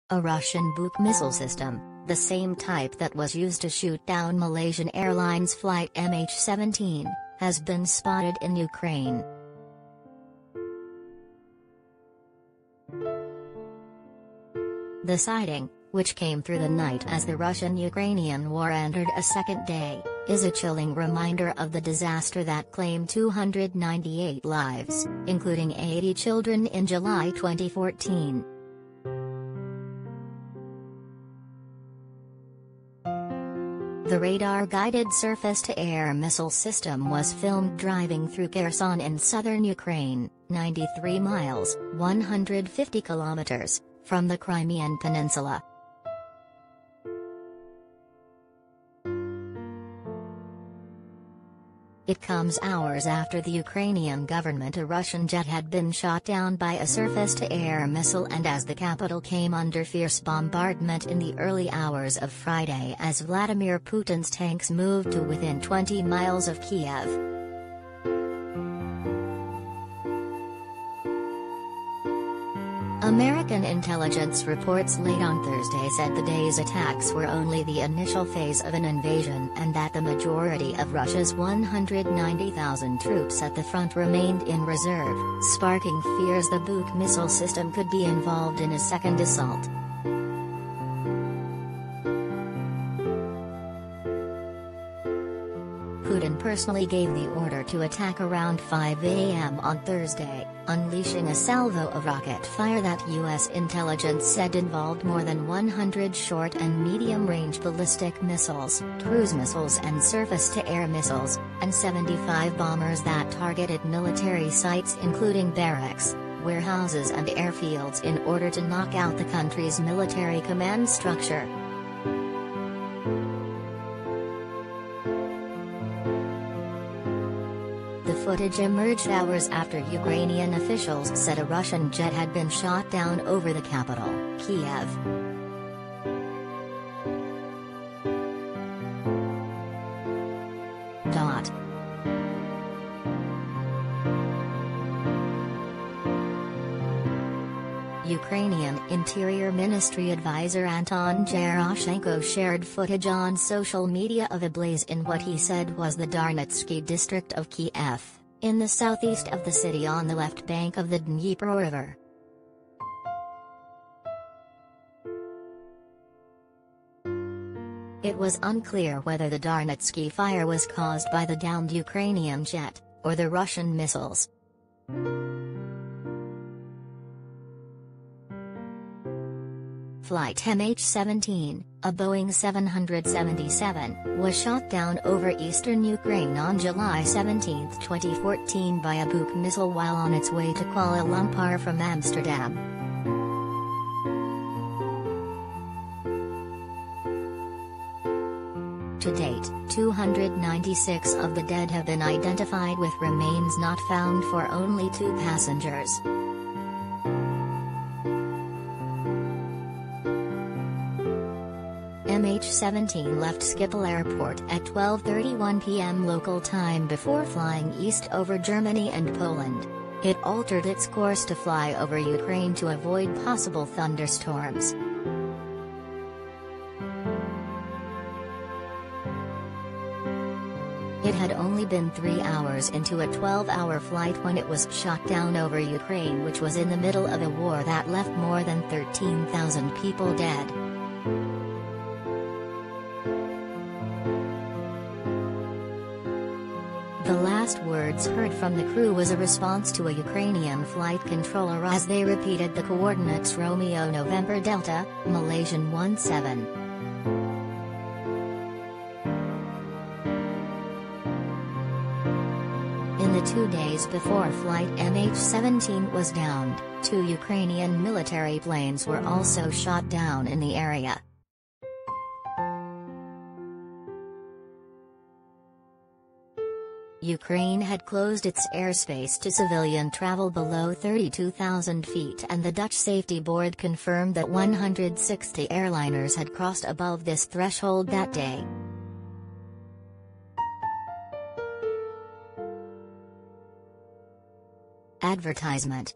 A Russian Buk missile system, the same type that was used to shoot down Malaysian Airlines flight MH17, has been spotted in Ukraine. The sighting, which came through the night as the Russian-Ukrainian war entered a second day, is a chilling reminder of the disaster that claimed 298 lives, including 80 children in July 2014. The radar-guided surface-to-air missile system was filmed driving through Kherson in southern Ukraine, 93 miles, 150 kilometers, from the Crimean peninsula. It comes hours after the Ukrainian government a Russian jet had been shot down by a surface-to-air missile and as the capital came under fierce bombardment in the early hours of Friday as Vladimir Putin's tanks moved to within 20 miles of Kiev. American intelligence reports late on Thursday said the day's attacks were only the initial phase of an invasion and that the majority of Russia's 190,000 troops at the front remained in reserve, sparking fears the Buk missile system could be involved in a second assault. Putin personally gave the order to attack around 5 a.m. on Thursday, unleashing a salvo of rocket fire that U.S. intelligence said involved more than 100 short and medium-range ballistic missiles, cruise missiles and surface-to-air missiles, and 75 bombers that targeted military sites including barracks, warehouses and airfields in order to knock out the country's military command structure. The footage emerged hours after Ukrainian officials said a Russian jet had been shot down over the capital, Kiev. Ukrainian Interior Ministry advisor Anton Gerashenko shared footage on social media of a blaze in what he said was the Darnitsky district of Kiev, in the southeast of the city on the left bank of the Dnieper River. It was unclear whether the Darnitsky fire was caused by the downed Ukrainian jet, or the Russian missiles. Flight MH17, a Boeing 777, was shot down over eastern Ukraine on July 17, 2014 by a Buk missile while on its way to Kuala Lumpur from Amsterdam. To date, 296 of the dead have been identified with remains not found for only 2 passengers. MH17 left Schiphol Airport at 12:31 p.m. local time before flying east over Germany and Poland. It altered its course to fly over Ukraine to avoid possible thunderstorms. It had only been 3 hours into a 12-hour flight when it was shot down over Ukraine, which was in the middle of a war that left more than 13,000 people dead. The last words heard from the crew was a response to a Ukrainian flight controller as they repeated the coordinates Romeo November Delta, Malaysian 17. In the 2 days before flight MH17 was downed, 2 Ukrainian military planes were also shot down in the area. Ukraine had closed its airspace to civilian travel below 32,000 feet, and the Dutch Safety Board confirmed that 160 airliners had crossed above this threshold that day. Advertisement.